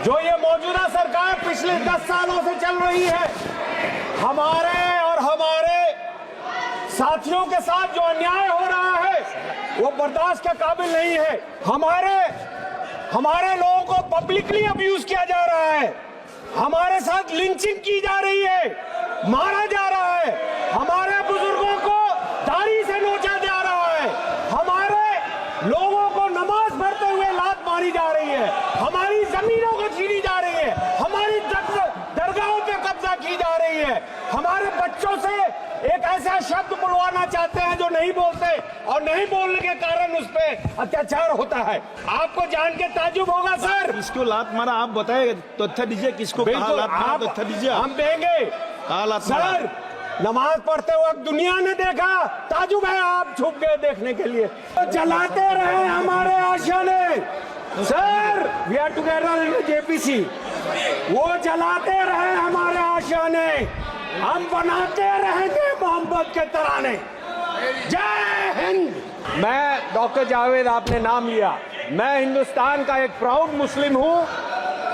जो ये मौजूदा सरकार पिछले 10 सालों से चल रही है, हमारे और हमारे साथियों के साथ जो अन्याय हो रहा है वो बर्दाश्त के काबिल नहीं है। हमारे लोगों को पब्लिकली अब्यूज किया जा रहा है, हमारे साथ लिंचिंग की जा रही है, मारा जा रहा है, हमारे बुजुर्गों को दाढ़ी से नोचा जा रहा है, हमारे लोगों को नमाज पढ़ते हुए लात मारी जा रही है, हमारी जमीनों को छीनी जा रही है, हमारी दरगाहों पे कब्जा की जा रही है, हमारे बच्चों से एक ऐसा शब्द बुलवाना चाहते हैं जो नहीं बोलते और नहीं बोलने के कारण उस पर अत्याचार होता है। आपको जान के ताजुब होगा सर। किसको लात मारा आप बताए, तथ्य दीजिए, किसको कहा लात मारा, तथ्य दीजिए। हम देंगे सर। नमाज पढ़ते वक्त दुनिया ने देखा, ताजुब है आप छुप गए देखने के लिए। तो चलाते रहे हमारे आशियाने sir, we are together in JPC. वो जलाते रहे हमारे आशियाने, हम बनाते रहेंगे मोहब्बत के तराने। जय हिंद। मैं डॉक्टर जावेद, आपने नाम लिया, मैं हिंदुस्तान का एक प्राउड मुस्लिम हूँ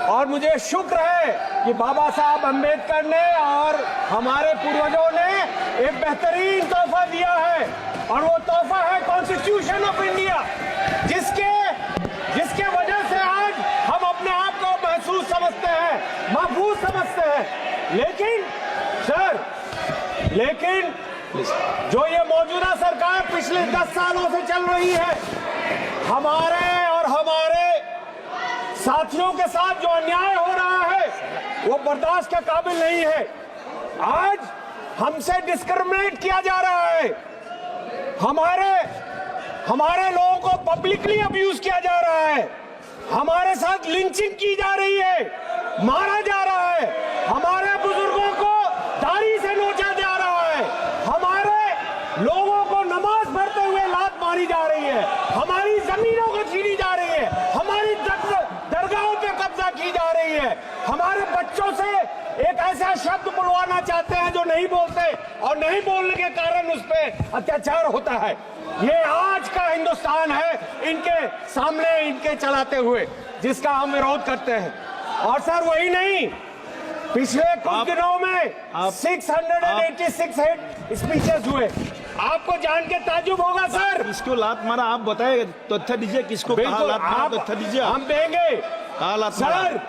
और मुझे शुक्र है कि बाबा साहब अम्बेडकर ने और हमारे पूर्वजों ने एक बेहतरीन तोहफा दिया है और वो तोहफा है कॉन्स्टिट्यूशन ऑफ इंडिया, जिसके वजह से आज हम अपने आप को महसूस समझते हैं, महफूज समझते हैं। लेकिन जो ये मौजूदा सरकार पिछले 10 सालों से चल रही है, हमारे और हमारे साथियों के साथ जो अन्याय हो रहा है वो बर्दाश्त के काबिल नहीं है। आज हमसे डिस्क्रिमिनेट किया जा रहा है, हमारे लोगों को पब्लिकली अब्यूज किया जा रहा है, हमारे साथ लिंचिंग की जा रही है, मारा जा रहा है, हमारे बुजुर्गों को दाढ़ी से नोचा जा रहा है, हमारे लोगों को नमाज पढ़ते हुए लात मारी जा रही है, हमारी जमीनों को छीनी जा रही है, हमारी दरगाहों पे कब्जा की जा रही है, हमारे बच्चों से एक ऐसा शब्द बुलवाना चाहते हैं जो नहीं बोलते और नहीं बोलने के कारण उस पर अत्याचार होता है। ये आज का हिंदुस्तान है, इनके सामने इनके चलाते हुए, जिसका हम विरोध करते हैं। और सर वही नहीं, पिछले कुछ दिनों में 686 हेट स्पीचेस हुए। आपको जान के ताजुब होगा सर। किसको लात मारा आप बताए, तथ्य दीजिए, किसको कहा लात मारा, तथ्य दीजिए। हम देंगे सर।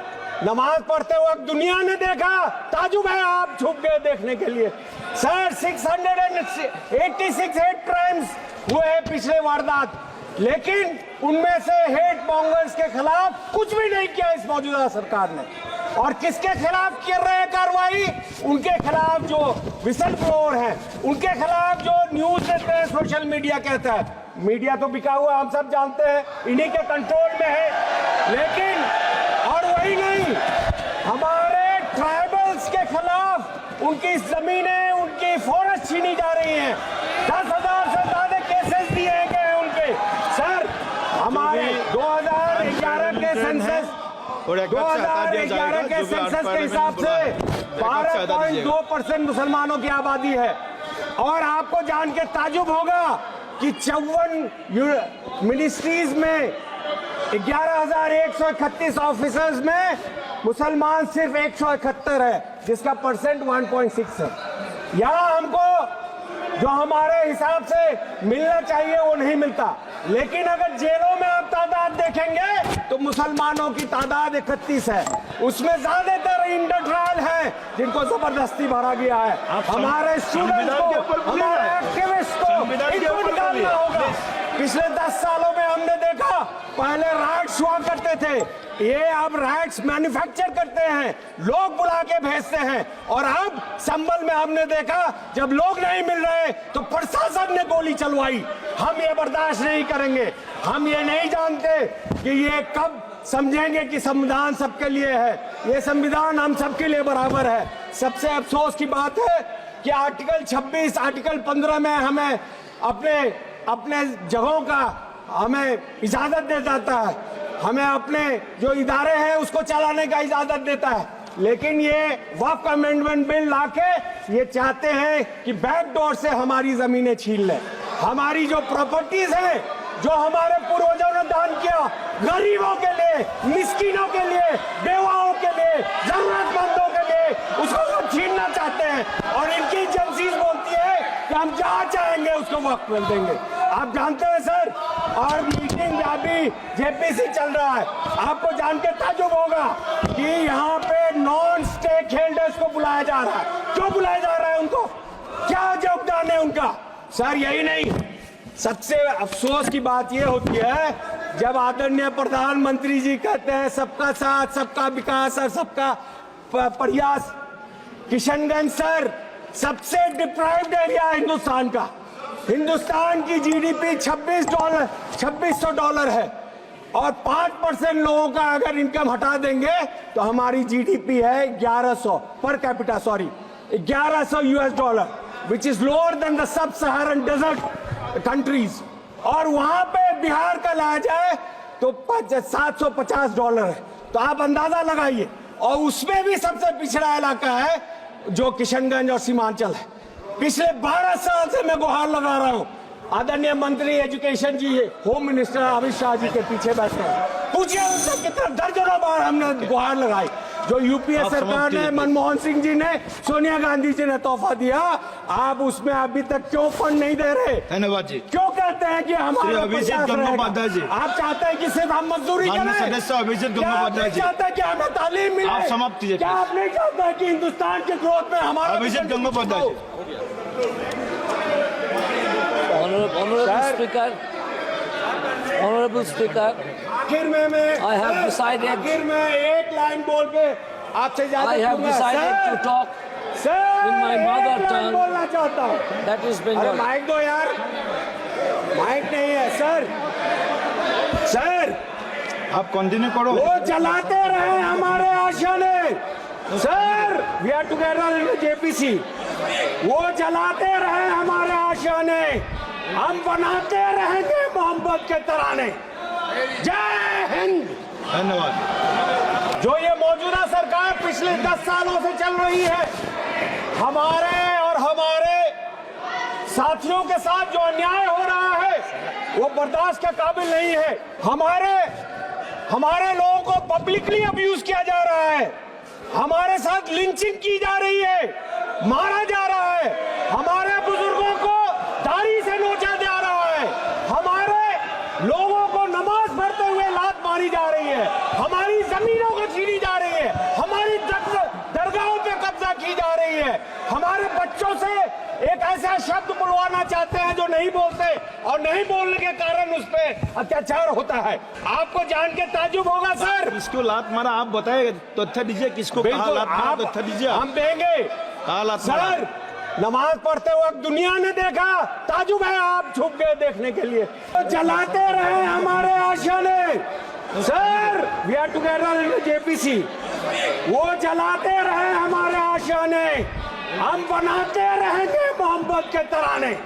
नमाज पढ़ते वक्त दुनिया ने देखा, ताजुब है आप छुप गए देखने के लिए। सर 686 हेट क्राइम्स हुए हैं, पिछले वारदात, लेकिन उनमें से हेट मॉन्गर्स के खिलाफ कुछ भी नहीं किया इस मौजूदा सरकार ने। और किसके खिलाफ कर रहे हैं कार्रवाई? उनके खिलाफ जो विसल ब्लोअर हैं, उनके खिलाफ जो न्यूज देते हैं, सोशल मीडिया कहता है। मीडिया तो बिका हुआ, हम सब जानते हैं, इन्हीं के कंट्रोल में है। लेकिन और वही नहीं, हमारे ट्राइबल्स के खिलाफ उनकी जमीनें, उनकी फॉरेस्ट छीनी जा रही हैं। 10,000 से ज्यादा केसेस दिए गए उनके। सर हमारे 2011 के सेंसस 2011 के सेंसस के हिसाब से 12.2% मुसलमानों की आबादी है। और आपको जान के ताजुब होगा कि 54 मिनिस्ट्रीज में 11,131 ऑफिसर्स में मुसलमान सिर्फ 171 है, जिसका परसेंट 1.6 है। यहाँ हमको जो हमारे हिसाब से मिलना चाहिए वो नहीं मिलता। लेकिन अगर जेलों में आप तादाद देखेंगे तो मुसलमानों की तादाद 31 है, उसमें ज्यादातर इंटर ट्रायल है जिनको जबरदस्ती भरा गया है। हमारे स्टूडेंट्स को, हमारे एक्टिविस्ट को इनको निकालना होगा। पिछले 10 सालों में हमने देखा, पहले राइट्स हुआ करते थे, ये अब राइट्स मैन्युफैक्चर करते हैं, लोग बुला के भेजते हैं। और अब संभल में हमने देखा, जब लोग नहीं मिल रहे तो प्रशासन ने गोली चलवाई। हम ये बर्दाश्त नहीं करेंगे। हम ये नहीं जानते कि ये कब समझेंगे कि संविधान सबके लिए है। ये संविधान हम सबके लिए बराबर है। सबसे अफसोस की बात है कि आर्टिकल 26, आर्टिकल 15 में हमें अपने जगहों का हमें इजाजत दे देता है, हमें अपने जो इदारे हैं उसको चलाने का इजाजत देता है। लेकिन ये वक्फ अमेंडमेंट बिल लाके ये चाहते हैं कि बैकडोर से हमारी जमीनें छीन लें। हमारी जो प्रॉपर्टीज हैं, जो हमारे पूर्वजों ने दान किया, गरीबों के लिए, मिस्किनों के लिए, बेवा उसको वक्त मिल देंगे। आप जानते हैं सर, और मीटिंग में अभी जेपीसी चल रहा है, आपको जान के ताज्जुब होगा कि यहाँ पे नॉन स्टेक होल्डर्स को बुलाया जा रहा है। क्यों बुलाया जा रहा है उनको? क्या योगदान है उनका? सर यही नहीं, सबसे अफसोस की बात यह होती है जब आदरणीय प्रधानमंत्री जी कहते हैं सबका साथ, सबका विकास और सबका प्रयास। किशनगंज सर सबसे डिप्राइव्ड एरिया है हिंदुस्तान का। हिंदुस्तान की जीडीपी $2600 है और 5% लोगों का अगर इनकम हटा देंगे तो हमारी जीडीपी है 1100 per capita, sorry $1100, which is lower than the sub Saharan desert countries. और वहां पे बिहार का लाया जाए तो $750 है। तो आप अंदाजा लगाइए, और उसमें भी सबसे पिछड़ा इलाका है जो किशनगंज और सीमांचल है। पिछले 12 साल से मैं गुहार लगा रहा हूं, आदरणीय मंत्री एजुकेशन जी, होम मिनिस्टर अमित शाह जी के पीछे बैठे हैं, पूछिए उनसे कितना दर्जनों बार हमने गुहार लगाई। जो यूपीए सरकार ने, मनमोहन सिंह जी ने, सोनिया गांधी जी ने तोहफा दिया, आप उसमें अभी तक क्यों फंड नहीं दे रहे? धन्यवाद जी। क्यों कहते हैं कि हमारा अभिजीत गंगोपाध्याय जी, आप चाहते हैं कि सिर्फ हम मजदूरी करें? सदस्य अभिजीत गंगोपाध्याय जी, चाहते हैं कि हमें तालीम मिले? आप समाप्त कीजिए। क्या आप नहीं चाहते हैं कि हिंदुस्तान के ग्रोथ में हमारा? अभिजीत गंगोपाध्याय जी। Honorable Speaker, आखिर में मैं I have decided- आखिर में एक लाइन बोल के आपसे ज्यादा I have दूंगा। decided sir, to talk sir, in my एक mother लाइन tongue. बोलना चाहता हूँ। that is अरे Bengali. माइक दो यार, माइक नहीं है सर। सर आप कंटिन्यू करो। वो चलाते रहे हमारे आशियाने। Sir we are together in JPC. वो चलाते रहे हमारे आशियाने, हम बनाते रहेंगे मोहब्बत के तराने। जय हिंद। धन्यवाद। जो ये मौजूदा सरकार पिछले 10 सालों से चल रही है, हमारे और हमारे साथियों के साथ जो अन्याय हो रहा है वो बर्दाश्त के काबिल नहीं है। हमारे लोगों को पब्लिकली अब्यूज किया जा रहा है, हमारे साथ लिंचिंग की जा रही है, मारा जा रहा है, हमारे बुजुर्गों को दाढ़ी से नोचा जा रहा है, हमारे लोगों को नमाज पढ़ते हुए लात मारी जा रही है, हमारी जमीनों को छीनी जा रही है, हमारी दरगाहों पे कब्जा की जा रही है, हमारे बच्चों से एक ऐसा शब्द बुलवाना चाहते हैं जो नहीं बोलते, और नहीं बोलने के कारण उस पर अत्याचार होता है। आपको जान के ताज्जुब होगा सर। किसको लात मारा आप बताइए, तथ्य दीजिए, किसको कहा बिल्कुल, लात मारा, आप तथ्य दीजिए। हम देंगे। कहा लात मारा? सर नमाज पढ़ते वक्त दुनिया ने देखा, ताजुब है आप छुप गए देखने के लिए। तो चलाते रहे हमारे आशियाने। Sir we are together in JPC. वो चलाते रहे हमारे आशियाने, हम बनाते रहेंगे मोहब्बत के तराने।